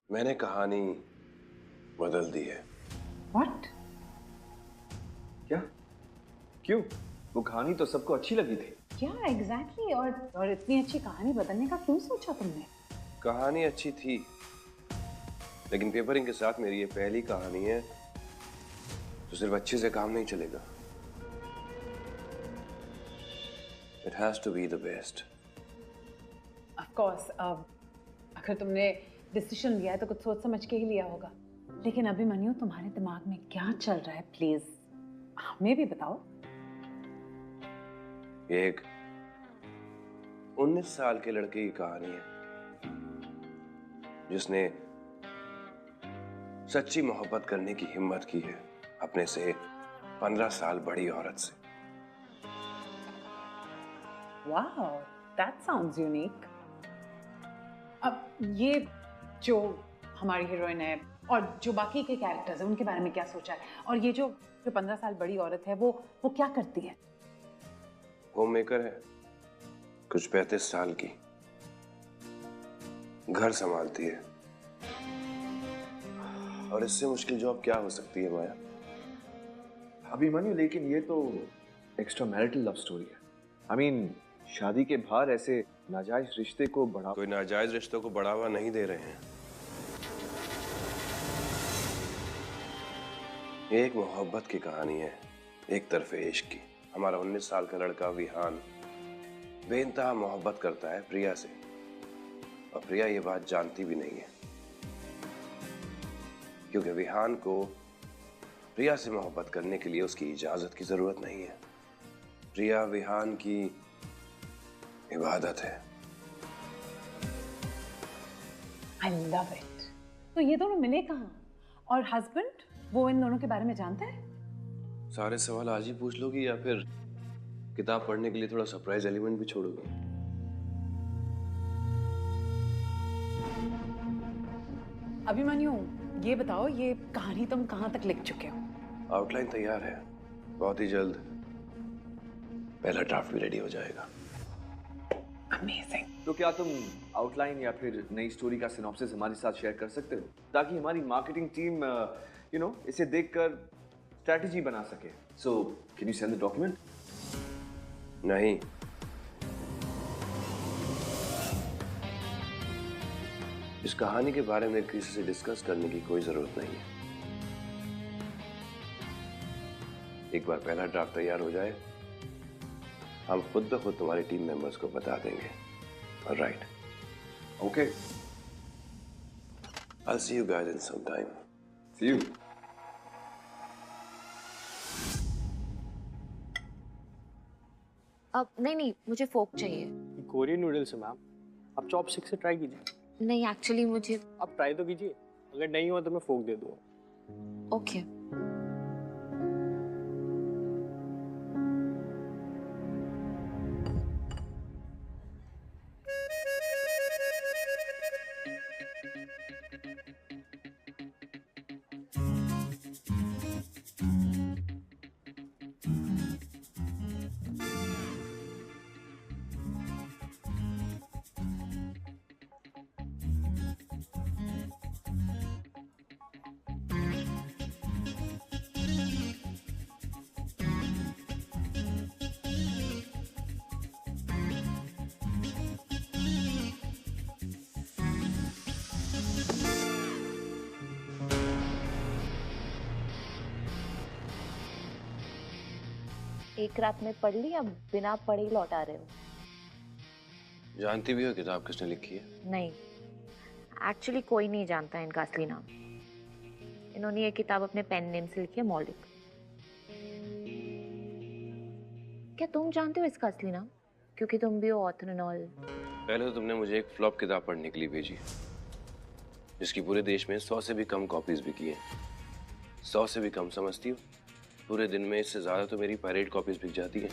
मैंने कहानी बदल दी है। What? क्या? क्यों? वो कहानी तो सबको अच्छी लगी थी। क्या एग्जैक्टली और इतनी अच्छी कहानी बदलने का क्यों सोचा तुमने? कहानी अच्छी थी, लेकिन पेपरिंग के साथ मेरी ये पहली कहानी है, तो सिर्फ अच्छे से काम नहीं चलेगा। It has to be the best. Of course, अगर तुमने डिसीजन लिया है तो कुछ सोच समझ के ही लिया होगा। लेकिन अभिमन्यु, तुम्हारे दिमाग में क्या चल रहा है, प्लीज हमें भी बताओ। ये एक 19 साल के लड़के की कहानी है, जिसने सच्ची मोहब्बत करने की हिम्मत की है अपने से 15 साल बड़ी औरत से। Wow, that sounds unique. अब ये जो हमारी हीरोइन है और जो बाकी के कैरेक्टर्स हैं उनके बारे में क्या सोचा है? और ये जो 15 साल बड़ी औरत है वो क्या करती है? होम मेकर है, कुछ 35 साल की, घर संभालती है। और इससे मुश्किल जॉब क्या हो सकती है माया? अभिमन्यु, लेकिन ये तो एक्स्ट्रा मैरिटल लव स्टोरी है। I mean, शादी के बाहर ऐसे नाजायज रिश्ते को बढ़ावा। कोई नाजायज रिश्तों को बढ़ावा नहीं दे रहे हैं। ये एक मोहब्बत की कहानी है, एक तरफे इश्क की। हमारा 19 साल का लड़का विहान बेइंतहा मोहब्बत करता है प्रिया से, और प्रिया ये बात जानती भी नहीं है, क्योंकि विहान को प्रिया से मोहब्बत करने के लिए उसकी इजाजत की जरूरत नहीं है। प्रिया विहान की इबादत है। I love it. तो ये दोनों मिले कहाँ? और हस्बैंड, वो इन दोनों के बारे में जानता है? सारे सवाल आज ही पूछ लोगी या फिर किताब पढ़ने के लिए थोड़ा सरप्राइज एलिमेंट भी छोड़ोगी? अभिमन्यु, ये बताओ, ये कहानी तुम कहाँ तक लिख चुके हो? आउटलाइन तैयार है, बहुत ही जल्द पहला ड्राफ्ट भी रेडी हो जाएगा। Amazing. तो क्या तुम आउटलाइन या फिर नई स्टोरी का सिनॉप्सिस हमारे साथ शेयर कर सकते हो, ताकि हमारी मार्केटिंग टीम इसे देखकर स्ट्रेटजी बना सके? So can you send the document? नहीं, इस कहानी के बारे में किसी से डिस्कस करने की कोई जरूरत नहीं है। एक बार पहला ड्राफ्ट तैयार हो जाए, हम खुद ब खुद तुम्हारी टीम मेंबर्स को बता देंगे। Alright? Okay, I'll see you guys in some time. See you. अब नहीं, मुझे फोक चाहिए। कोरियन नूडल्स है मैम, आप चॉपस्टिक से ट्राई कीजिए। नहीं, एक्चुअली मुझे। आप ट्राई तो कीजिए, अगर नहीं हुआ तो मैं फोक दे दूँगा। ओके। एक रात में पढ़ ली, अब बिना पढ़े ही लौटा रहे हो? जानती भी हो किताब किसने लिखी है? नहीं, एक्चुअली कोई नहीं जानता इनका असली नाम। इन्होंने ये किताब अपने पेन नेम से लिखी है, मौलिक। क्या तुम जानते हो इसका असली नाम? क्योंकि तुम भी हो ऑथर एंड ऑल। पहले तो तुमने मुझे एक फ्लॉप किताब पढ़ने के लिए भेजी, जिसकी पूरे देश में 100 से भी कम कॉपीज बिकी हैं। 100 से भी कम समझती हो? पूरे दिन में इससे ज्यादा तो मेरी पायरेट कॉपीज बिक जाती हैं।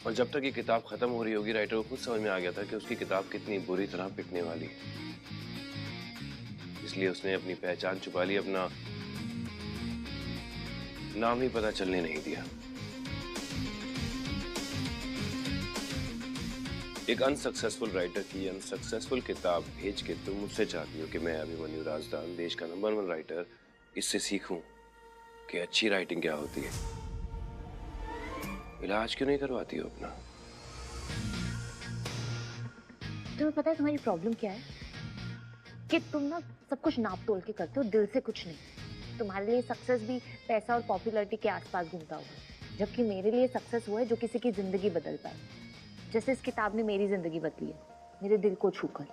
और जब तक ये किताब खत्म हो रही होगी, राइटर को खुद समझ में आ गया था कि उसकी किताब कितनी बुरी तरह बिकने वाली है। इसलिए उसने अपनी पहचान छुपा ली, अपना नाम ही पता चलने नहीं दिया। एक अनसक्सेसफुल राइटर की अनसक्सेसफुल किताब भेज के तुम मुझसे चाहती हो कि मैं अभिमन्यु राजदान, देश का नंबर 1 राइटर, इससे सीखूं कि अच्छी राइटिंग क्या होती है। इलाज क्यों नहीं करवाती हो अपना? तुम्हें पता है तुम्हारी प्रॉब्लम क्या है? कि तुम ना सब कुछ नाप तोल के करते हो, दिल से कुछ नहीं। तुम्हारे लिए सक्सेस भी पैसा और पॉपुलैरिटी के आसपास घूमता होगा, जबकि मेरे लिए सक्सेस वो है जो किसी की जिंदगी बदल पाए, जैसे इस किताब ने मेरी जिंदगी बदली है, मेरे दिल को छूकर।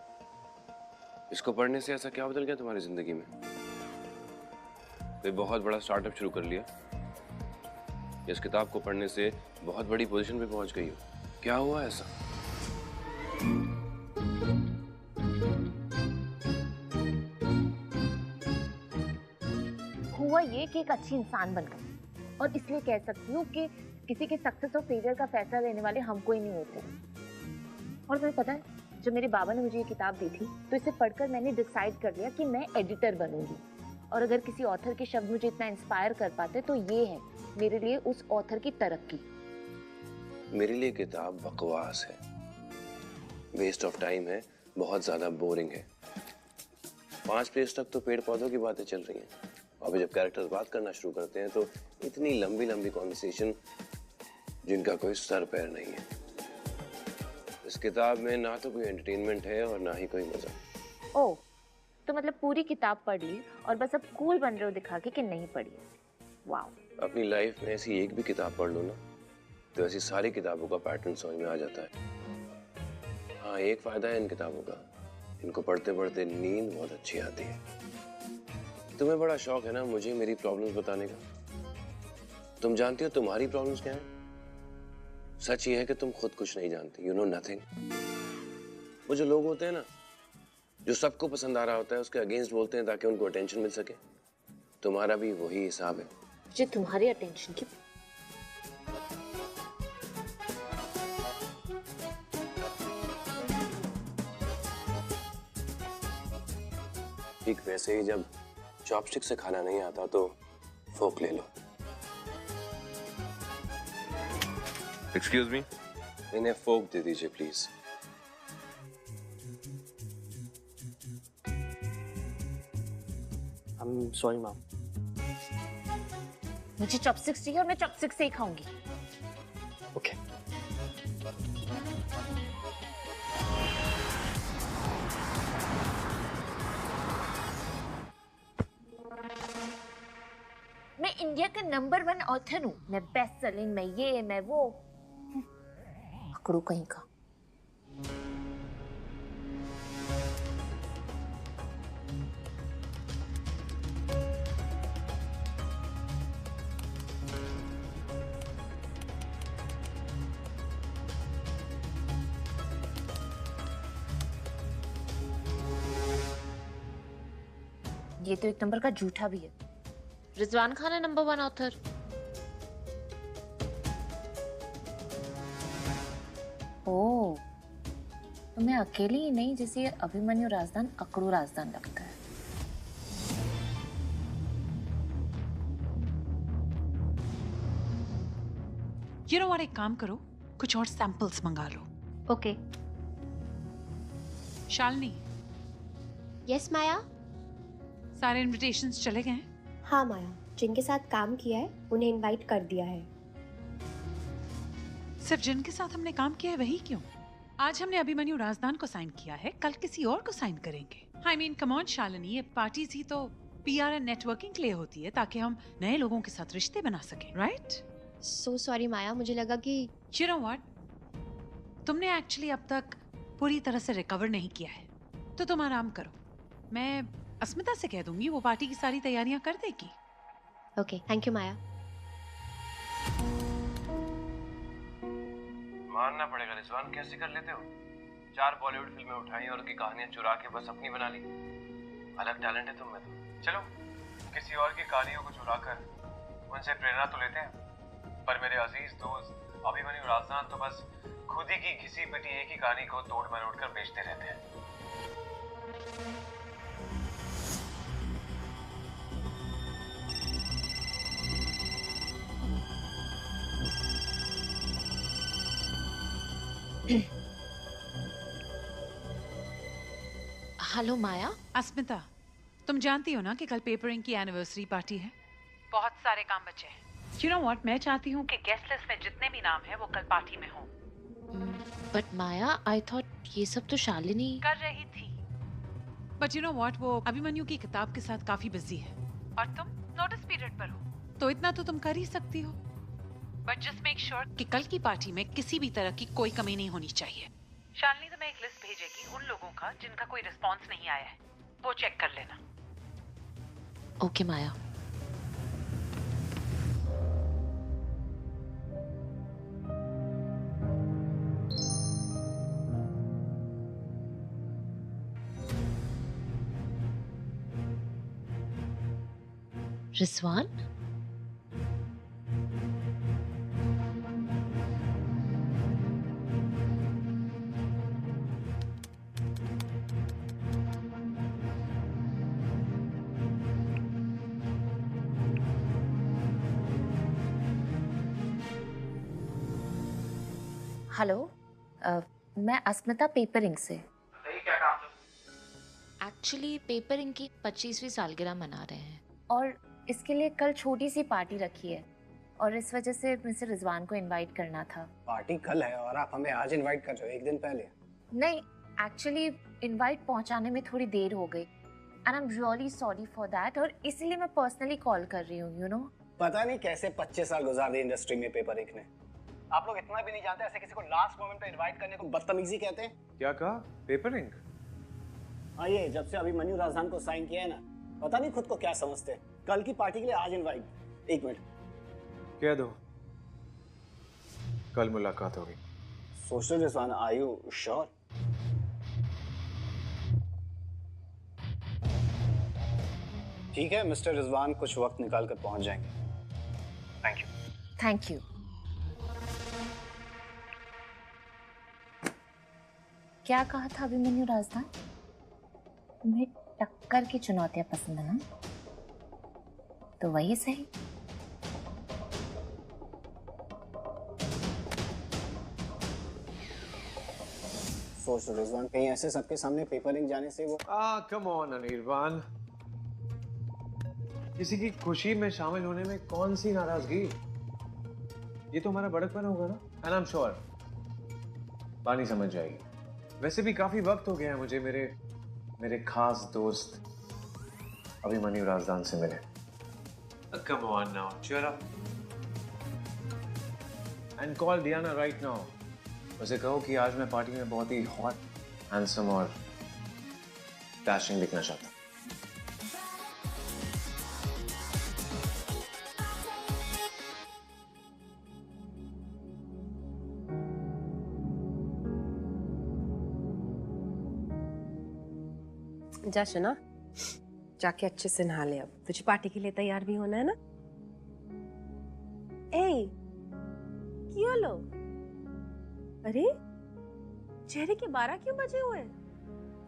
इसको पढ़ने से ऐसा क्या बदल गया तुम्हारी जिंदगी में? कोई बहुत बड़ा स्टार्टअप शुरू कर लिया? इस किताब को पढ़ने से बहुत बड़ी पोजीशन पे पहुंच गई हो? क्या हुआ ऐसा? हुआ ये कि एक अच्छी इंसान बन गई, और इसलिए कह सकती हूँ कि किसी के सक्सेस और फेलियर का फैसला लेने वाले हमको ही नहीं होते। और तुम्हें पता है, जब मेरे बाबा ने मुझे ये किताब दी थी तो इसे पढ़कर मैंने डिसाइड कर लिया कि मैं एडिटर बनूंगी। और अगर किसी ऑथर के शब्द मुझे इतना इंस्पायर कर पाते तो ये है मेरे लिए उस ऑथर की तरक्की। मेरे लिए किताब बकवास है, वेस्ट ऑफ टाइम है, बहुत ज्यादा बोरिंग है। 5 पेज तक तो पेड़ पौधों की बातें चल रही हैं, अभी जब कैरेक्टर्स बात करना शुरू करते हैं तो इतनी लंबी लंबी कॉन्वर्सेशन जिनका कोई सर पैर नहीं है। इस किताब में ना तो कोई एंटरटेनमेंट है और ना ही कोई मजा। ओह, तो मतलब पूरी किताब पढ़ ली और बस अब कूल बन रहे हो दिखा के कि नहीं पढ़ी। वाओ। अपनी लाइफ में ऐसी एक भी किताब पढ़ लो ना तो ऐसी सारी किताबों का पैटर्न समझ में आ जाता है। हाँ, एक फायदा है इन किताबों का, इनको पढ़ते पढ़ते नींद बहुत अच्छी आती है। तुम्हें बड़ा शौक है ना मुझे मेरी प्रॉब्लम्स बताने का। तुम जानती हो तुम्हारी प्रॉब्लम्स क्या है? सच ये है कि तुम खुद कुछ नहीं जानती, यू नो नथिंग। वो जो लोग होते हैं ना, जो सबको पसंद आ रहा होता है उसके अगेंस्ट बोलते हैं ताकि उनको अटेंशन मिल सके, तुम्हारा भी वही हिसाब है। मुझे तुम्हारी अटेंशन की ठीक वैसे ही जब चॉपस्टिक से खाना नहीं आता तो फोक ले लो। एक्सक्यूज मी, इन्हें फोक दे दीजिए please. I am sorry ma'am. मुझे चॉपस्टिक्स चाहिए और मैं चॉपस्टिक्स से ही खाऊंगी। ओके। मैं इंडिया का नंबर 1 ऑथर हूँ, मैं बेस्ट सेलिंग, मैं ये मैं वो। पकड़ू कहीं का। ये तो एक नंबर का झूठा भी है। रिजवान खान है नंबर 1 ऑथर। ओह, तो मैं अकेली ही नहीं जिसे अभिमन्यु राजदान अकड़ू राजदान लगता है। You know what, एक काम करो, कुछ और सैंपल्स मंगा लो। ओके। शालिनी, यस माया। सारे इनविटेशंस चले गए हैं? हाँ माया, जिनके साथ काम किया है उन्हें इनवाइट कर दिया है। सिर्फ जिनके साथ हमने काम किया है वही क्यों? आज हमने अभिमन्यु राजदान को साइन किया है, कल किसी और को साइन करेंगे। I mean come on Shalini, ये पार्टीज ही तो पीआर एंड नेटवर्किंग के लिए होती है ताकि हम नए लोगों के साथ रिश्ते बना सकें, राइट? सो सॉरी माया, मुझे लगा कि You know what? तुमने एक्चुअली अब तक पूरी तरह से रिकवर नहीं किया है, तो तुम आराम करो। मैं अस्मिता से कह दूंगी, वो पार्टी की सारी तैयारियां कर देगी। ओके, थैंक यू माया। मानना पड़ेगा रिजवान, कैसे कर लेते हो? 4 बॉलीवुड फिल्में उठाई और उनकी कहानियां चुरा के बस अपनी बना ली। अलग टैलेंट है तुम में तो। चलो किसी और की कहानियों को चुरा कर उनसे प्रेरणा तो लेते हैं, पर मेरे अजीज दोस्त अभिमन्यु राजदान तो बस खुद ही की घिसी पिटी एक ही कहानी को तोड़ मरोड़ कर बेचते रहते हैं। हेलो माया। अस्मिता, तुम जानती हो ना कि कल पेपरिंग की एनिवर्सरी पार्टी है। बहुत सारे काम बचे हैं। You know what? मैं चाहती हूँ कि गेस्ट लिस्ट में जितने भी नाम हैं वो कल पार्टी में हों। बट माया, आई थॉट ये सब तो शालिनी कर रही थी। But you know what? वो अभिमन्यु की किताब के साथ काफी बिजी है और तुम नोटिस पीरियड पर हो, तो इतना तो तुम कर ही सकती हो। But just make sure कि कल की पार्टी में किसी भी तरह की कोई कमी नहीं होनी चाहिए। शालिनी तुम्हें एक लिस्ट भेजेगी उन लोगों का जिनका कोई रिस्पॉन्स नहीं आया है, वो चेक कर लेना। ओके माया। रिजवान, हेलो, मैं अस्मिता पेपरिंग से। एक्चुअली पेपरिंग की 25वीं सालगिरह मना रहे हैं और इसके लिए कल छोटी सी पार्टी रखी है और इस वजह से मिस्टर रिजवान को इनवाइट करना था। पार्टी कल है और आप हमें आज इनवाइट कर रहे हो, एक दिन पहले। नहीं, एक्चुअली इनवाइट पहुंचाने में थोड़ी देर हो गई and I am really sorry for that, और इसीलिए मैं पर्सनली कॉल कर रही हूँ, यू नो। पता नहीं कैसे 25 साल गुजार दिए इंडस्ट्री में पेपर एक ने। आप लोग इतना भी नहीं जानते ऐसे किसी को लास्ट मोमेंट पे इनवाइट करने को बदतमीजी कहते हैं। क्या कहा? पेपरिंग? हाँ, ये जब से अभिमन्यु राजधान को साइन किया है ना, पता नहीं खुद को क्या समझते हैं। कल की पार्टी के लिए आज इनवाइट। एक मिनट कह दो, कल मुलाकात होगी। Social Rizwan, are you sure? ठीक है मिस्टर रिजवान, कुछ वक्त निकाल कर पहुंच जाएंगे। Thank you. Thank you. क्या कहा था अभिमन्यु राजधान? तुम्हें टक्कर की चुनौतियां पसंद है ना, तो वही सही। सोशल रिजवान, कहीं ऐसे सबके सामने पेपरिंग जाने से वो कम ऑन अनिर्बान, किसी की खुशी में शामिल होने में कौन सी नाराजगी? ये तो हमारा बड़कपन होगा ना, एंड आई एम श्योर पानी समझ जाएगी। वैसे भी काफी वक्त हो गया है मुझे मेरे खास दोस्त अभिमन्यु राजधान से मिले। Come on now, cheer up and call Diana right now। उसे कहो कि आज मैं पार्टी में बहुत ही हॉट, हैंडसम और डैशिंग दिखना चाहता हूँ। जा शना, जाके अच्छे से नहा ले। अब तुझे पार्टी के लिए तैयार भी होना है ना। ए, क्यों लो? अरे चेहरे के 12 क्यों बजे हुए?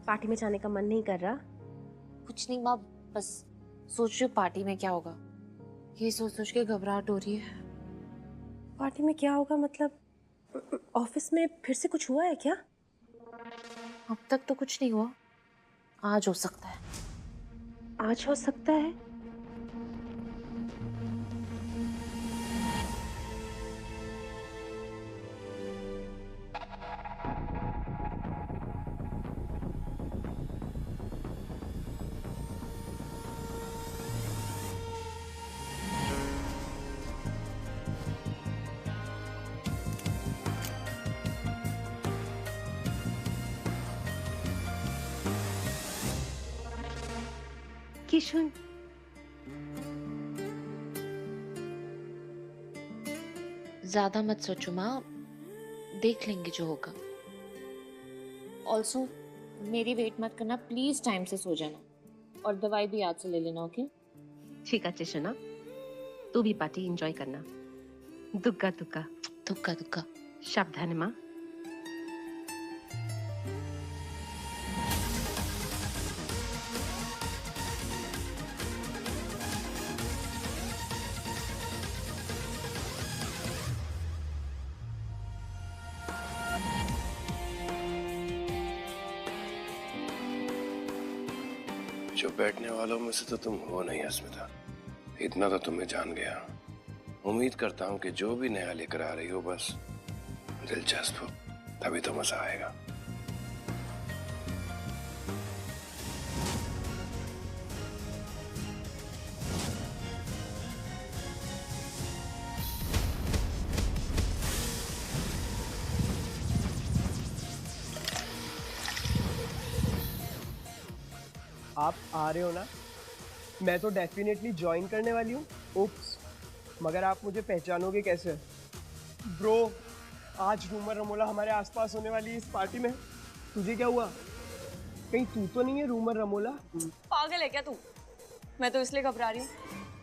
पार्टी में जाने का मन नहीं कर रहा? कुछ नहीं माँ, बस सोच रही हूँ पार्टी में क्या होगा। ये सोच सोच के घबराहट हो रही है। पार्टी में क्या होगा मतलब? ऑफिस में फिर से कुछ हुआ है क्या? अब तक तो कुछ नहीं हुआ, आज हो सकता है। आज हो सकता है? किशुन, ज्यादा मत सोचो माँ, देख लेंगे जो होगा। ऑल्सो मेरी वेट मत करना प्लीज, टाइम से सो जाना और दवाई भी याद से ले लेना, ओके? ठीक है शना, तू भी पार्टी एंजॉय करना। दुग्गा दुग्गा दुक्का दुक्का। सावधान माँ। जो बैठने वालों में से तो तुम हो नहीं अस्मिता, इतना तो तुम्हें जान गया। उम्मीद करता हूँ कि जो भी नया लेकर आ रही हो बस दिलचस्प हो, तभी तो मजा आएगा। आप आ रहे हो ना? मैं तो डेफिनेटली ज्वाइन करने वाली हूँ। उप्स, मगर आप मुझे पहचानोगे कैसे? ब्रो, आज रूमर रमोला हमारे आसपास होने वाली है इस पार्टी में। तुझे क्या हुआ? कहीं तू तो नहीं है रूमर रमोला? पागल है क्या तू? मैं तो इसलिए घबरा रही हूँ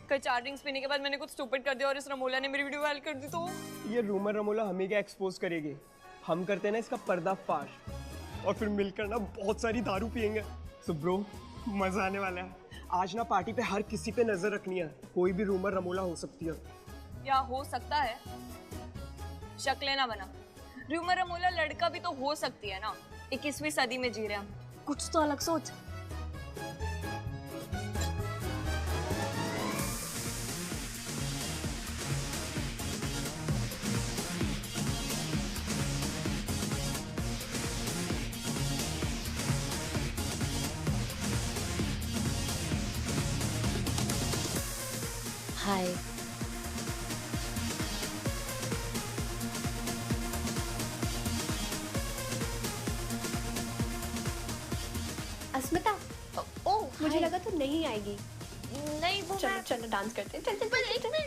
कहीं 4 ड्रिंक्स पीने के बाद मैंने कुछ स्टूपिड कर दिया और इस रमोला ने मेरी वीडियो वायरल कर दी तो। ये रूमर रमोला हमें क्या एक्सपोज करेगी? हम करते हैं ना इसका पर्दाफाश और फिर मिलकर ना बहुत सारी दारू पियेंगे। सो ब्रो, मजा आने वाला है। आज ना पार्टी पे हर किसी पे नजर रखनी है, कोई भी रूमर रमोला हो सकती है। या हो सकता है, शक लेना बना। रूमर रमोला लड़का भी तो हो सकती है ना, 21वीं सदी में जी रहे हम, कुछ तो अलग सोच। हाय। अस्मिता, मुझे लगा तो नहीं आएगी। नहीं वो चलो चलो डांस करते हैं। चल चल चल चल।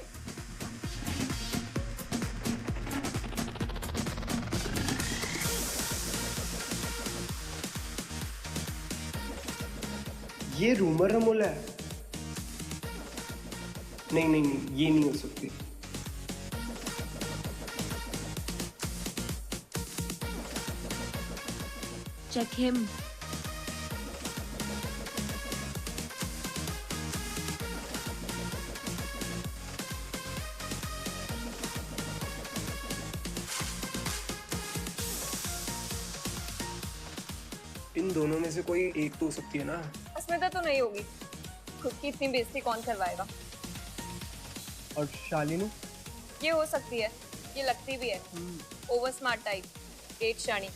ये रूमर रमोला है? नहीं नहीं नहीं, ये नहीं हो सकती। Check him. इन दोनों में से कोई एक तो हो सकती है ना? अस्मिता तो नहीं होगी, खुद की इतनी बेइज्जती कौन करवाएगा? और शालिनी? ये हो सकती है, ये लगती भी है ओवर स्मार्ट टाइप, डेट शानी।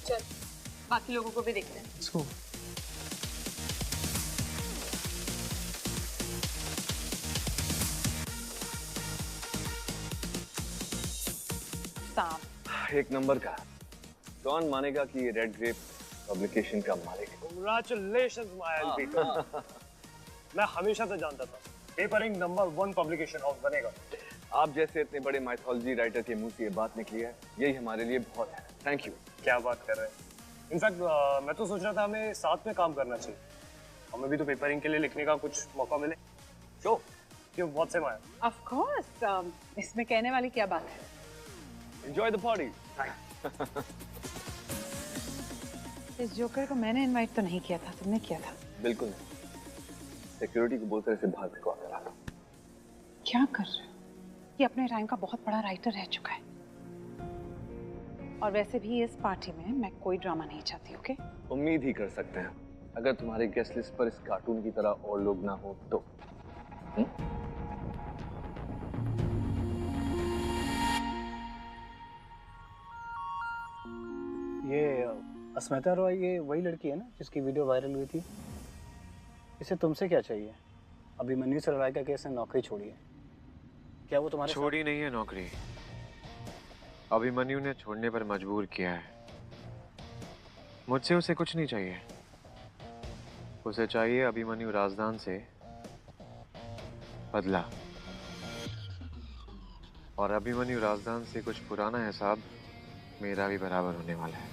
चल बाकी लोगों को भी देखते हैं। इसको साफ एक नंबर का। कौन मानेगा कि ये रेड ग्रेप पब्लिकेशन का मालिक है? Congratulations my LP. मैं हमेशा से जानता था पेपरिंग नंबर 1 पब्लिकेशन हाउस बनेगा। आप जैसे इतने बड़े माइथोलॉजी राइटर के मुंह से ये बात निकली है, यही हमारे लिए बहुत है। Thank you. क्या बात कर रहे हैं? इनफैक्ट मैं तो सोच रहा था हमें साथ में काम करना चाहिए। हमें भी तो पेपरिंग के लिए लिखने का कुछ मौका मिले। शो क्यों बहुत से माया। ऑफ कोर्स, इसमें कहने वाली क्या बात है? Enjoy the party. इस जोकर को मैंने इनवाइट तो नहीं किया था, तुमने किया था। बिल्कुल नहीं, सिक्योरिटी को बोलकर इसे बाहर भिजवा रहा था। क्या कर रहे हो? ये अपने टाइम का बहुत बड़ा राइटर रह चुका है। और वैसे भी इस पार्टी में मैं कोई ड्रामा नहीं चाहती। ओके? उम्मीद ही कर सकते हैं, अगर तुम्हारे गेस्ट लिस्ट पर इस कार्टून की तरह और लोग ना हो तो। ये अस्मिता रॉय, ये वही लड़की है ना जिसकी वीडियो वायरल हुई थी? इसे तुमसे क्या चाहिए? अभिमन्यु से लड़ाई का केस ने नौकरी छोड़ी है, क्या वो तुम्हारे छोड़ी नहीं है नौकरी, अभिमन्यु ने छोड़ने पर मजबूर किया है। मुझसे उसे कुछ नहीं चाहिए, उसे चाहिए अभिमन्यु राजदान से बदला। और अभिमन्यु राजदान से कुछ पुराना हिसाब मेरा भी बराबर होने वाला है।